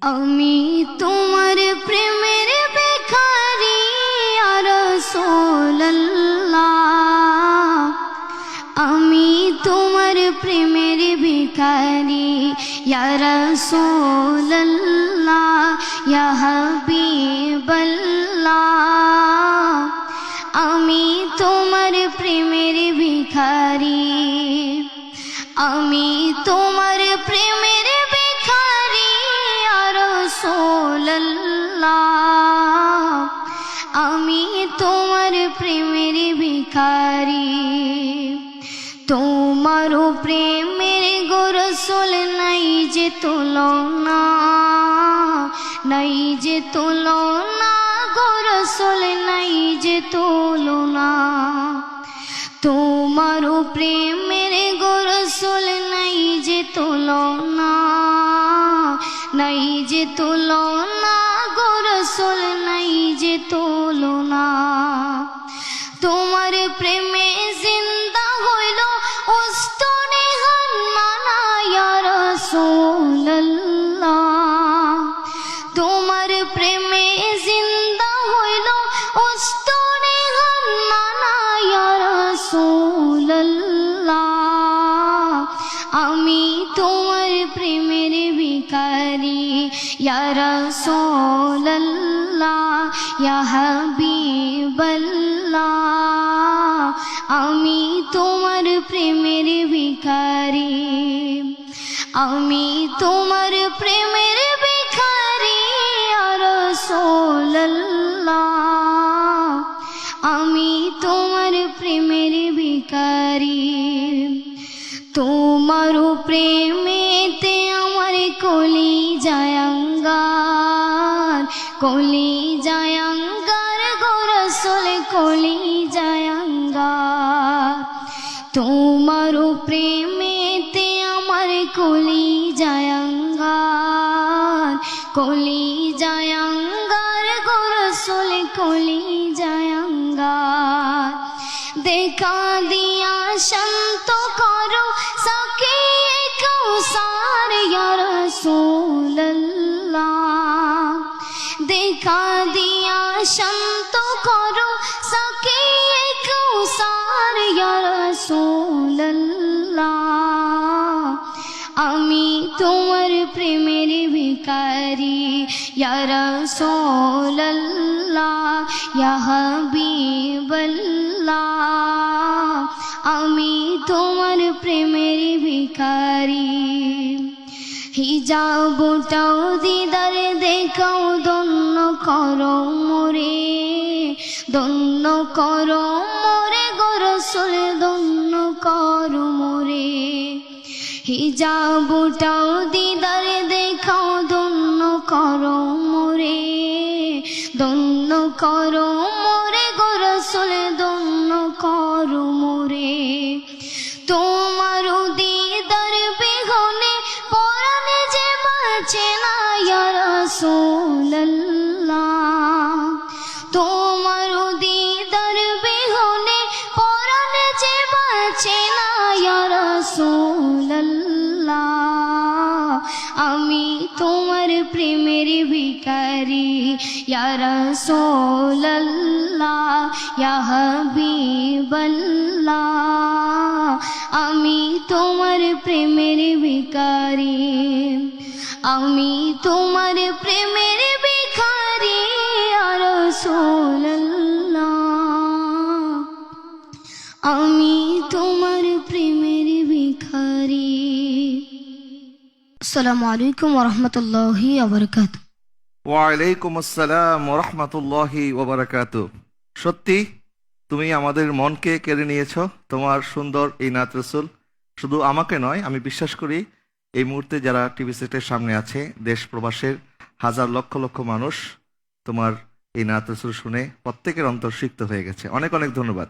আমি তোমার প্রেমের ভিখারি ইয়া রাসূলুল্লাহ, আমি তোমার প্রেমের ভিখারি ইয়া রাসূলুল্লাহ, ইয়া হাবিবাল্লাহ, আমি তোমার প্রেমের ভিখারি, আমি তোমার প্রেমের ভিখারি ইয়া রাসূলুল্লাহ, আমি তোমার প্রেমের ভিখারি। তোমার প্রেমের গো রাসূল নাই যে তুলনা, নাই যে তুলনা গো রাসূল নাই যে তুলনা। তোমার প্রেমের গো রাসূল নাই যে তুলনা, নাই যে তুলনা গো রাসূল নাই যে তুলনা। তোমার প্রেমে জিন্দা হইল উস্তনে হান্নানা ইয়া রাসূলুল্লাহ, তোমার প্রেমে জিন্দা হইল উস্তনে হান্নানা ইয়া রাসূলুল্লাহ, আমি তোমার প্রেমের ভিখারি ইয়া রাসূলুল্লাহ, ইয়া হাবিবাল্লাহ, আমি তোমার প্রেমের ভিখারি, আমি তোমার প্রেমের ভিখারি ইয়া রাসূলুল্লাহ, আমি তোমার প্রেমের ভিখারি। তোমার প্রেমেতে আমার কলি জায়াঙ্গার, কলি জায়াঙ্গার গো রাসূল কলি জায়াঙ্গার। তোমার প্রেমেতে আমার কলি জায়াঙ্গার, কলি জায়াঙ্গার গো রাসূল কলি জায়াঙ্গার। দেখা দিয়া শান্ত করো সাকিয়ে কাউসার ইয়া রাসূলুল্লাহ, দেখা দিয়া শান্ত করো সাকিয়ে কাউসার ইয়া রাসূলুল্লাহ, আমি তোমার প্রেমের ভিখারি ইয়া রাসূলুল্লাহ, ইয়া হাবিবাল্লাহ, আমি তোমার প্রেমের ভিখারি। হিজাবটাও দিদার দেখাও ধন্য করো মোরে, ধন্য করো মোরে গো রাসূল ধন্য করো মোরে। হিজাবটাও দিদার দেখাও ধন্য করো মোরে, ধন্য করো মোরে গো রাসূল ধন্য করো মোরে। তোমার দিদার বিহনে পরাণে যে বাঁচে না ইয়া রাসূলুল্লাহ, তোমার দিদার বিহনে পরাণে যে বাঁচে না ইয়া রাসূলুল্লাহ, আমি তোমার প্রেমের ভিখারি ইয়া রাসূলুল্লাহ, ইয়া হাবিবাল্লাহ, আমি তোমার প্রেমের ভিখারি, আমি তোমার প্রেমের ভিখারি ইয়া রাসূলুল্লাহ, আমি তোমার প্রেমের ভিখারি। আসসালামু আলাইকুম ওয়া রাহমাতুল্লাহি ওয়া বারাকাতুহু। ওয়ালাইকুম আসসালাম ওয়া রাহমাতুল্লাহি ওয়া বারাকাতুহু। সত্যি তুমি আমাদের মনকে কেড়ে নিয়েছো তোমার সুন্দর এই নাত রাসূল। শুধু আমাকে নয়, আমি বিশ্বাস করি এই মুহূর্তে যারা টিভি সেটের সামনে আছে দেশ প্রবাসের হাজার লক্ষ লক্ষ মানুষ তোমার এই নাত রাসূল শুনে প্রত্যেকের অন্তর সিক্ত হয়ে গেছে। অনেক অনেক ধন্যবাদ।